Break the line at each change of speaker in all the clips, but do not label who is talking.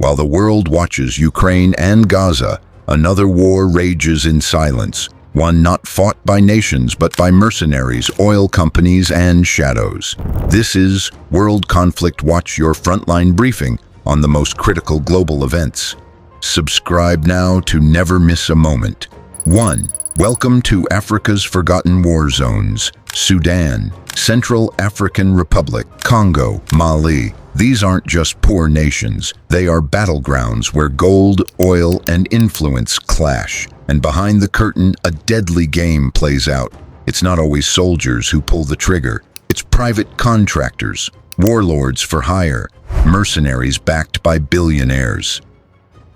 While the world watches Ukraine and Gaza, another war rages in silence, one not fought by nations but by mercenaries, oil companies, and shadows. This is World Conflict Watch, your frontline briefing on the most critical global events. Subscribe now to never miss a moment. 1. Welcome to Africa's Forgotten War Zones. Sudan, Central African Republic, Congo, Mali. These aren't just poor nations. They are battlegrounds where gold, oil, and influence clash. And behind the curtain, a deadly game plays out. It's not always soldiers who pull the trigger. It's private contractors, warlords for hire, mercenaries backed by billionaires.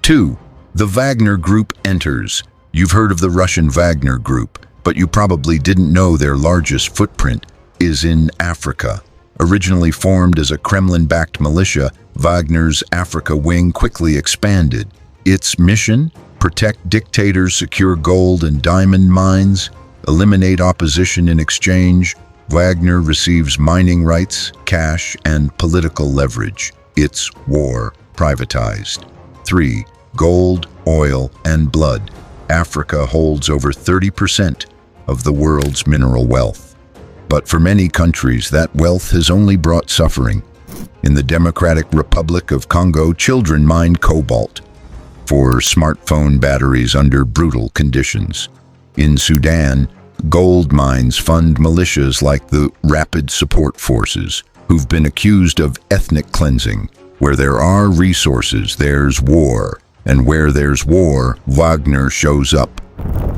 2. The Wagner Group enters. You've heard of the Russian Wagner Group, but you probably didn't know their largest footprint is in Africa. Originally formed as a Kremlin-backed militia, Wagner's Africa wing quickly expanded. Its mission? Protect dictators, secure gold and diamond mines, eliminate opposition in exchange. Wagner receives mining rights, cash, and political leverage. Its war privatized. 3. Gold, oil, and blood. Africa holds over 30% of the world's mineral wealth. But for many countries, that wealth has only brought suffering. In the Democratic Republic of Congo, children mine cobalt for smartphone batteries under brutal conditions. In Sudan, gold mines fund militias like the Rapid Support Forces, who've been accused of ethnic cleansing. Where there are resources, there's war. And where there's war, Wagner shows up.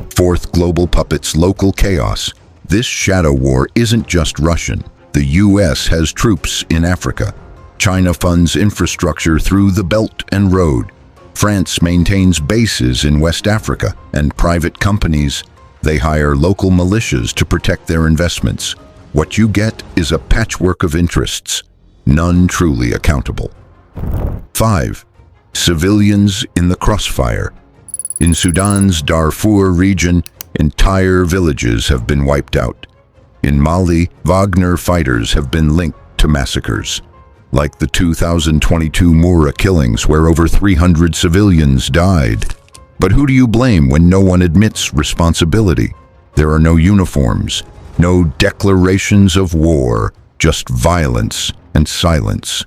4th, global puppets, local chaos. This shadow war isn't just Russian. The US has troops in Africa. China funds infrastructure through the Belt and Road. France maintains bases in West Africa, and private companies, they hire local militias to protect their investments. What you get is a patchwork of interests, none truly accountable. 5. Civilians in the crossfire. In Sudan's Darfur region, entire villages have been wiped out. In Mali, Wagner fighters have been linked to massacres, like the 2022 Mura killings where over 300 civilians died. But who do you blame when no one admits responsibility? There are no uniforms, no declarations of war, just violence and silence.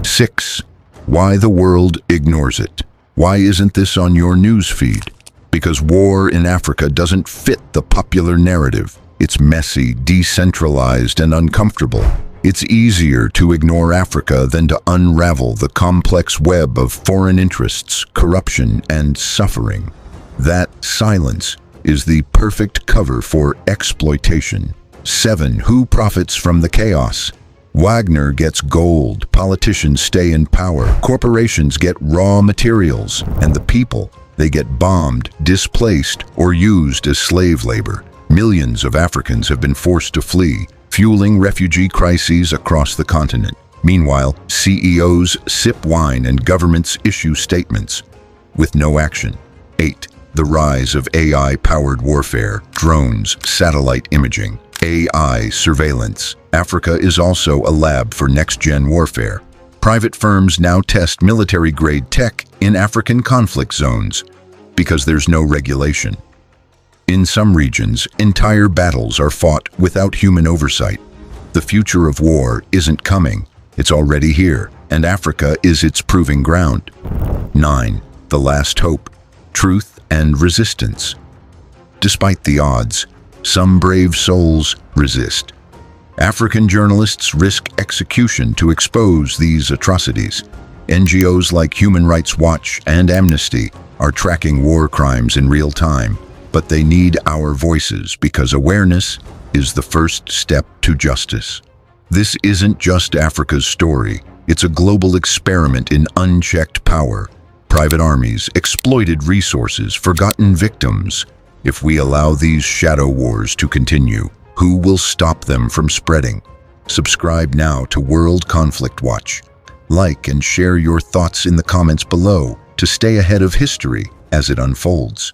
6. Why the world ignores it. Why isn't this on your news feed? Because war in Africa doesn't fit the popular narrative. It's messy, decentralized, and uncomfortable. It's easier to ignore Africa than to unravel the complex web of foreign interests, corruption, and suffering. That silence is the perfect cover for exploitation. 7. Who profits from the chaos? Wagner gets gold, politicians stay in power, corporations get raw materials, and the people, they get bombed, displaced, or used as slave labor. Millions of Africans have been forced to flee, fueling refugee crises across the continent. Meanwhile, CEOs sip wine and governments issue statements with no action. 8. The rise of AI-powered warfare, drones, satellite imaging, AI surveillance. Africa is also a lab for next-gen warfare. Private firms now test military-grade tech in African conflict zones because there's no regulation. In some regions, entire battles are fought without human oversight. The future of war isn't coming, it's already here, and Africa is its proving ground. 9. The last hope, truth and resistance. Despite the odds, some brave souls resist. African journalists risk execution to expose these atrocities. NGOs like Human Rights Watch and Amnesty are tracking war crimes in real time, but they need our voices because awareness is the first step to justice. This isn't just Africa's story, it's a global experiment in unchecked power. Private armies, exploited resources, forgotten victims. If we allow these shadow wars to continue, who will stop them from spreading? Subscribe now to World Conflict Watch. Like and share your thoughts in the comments below to stay ahead of history as it unfolds.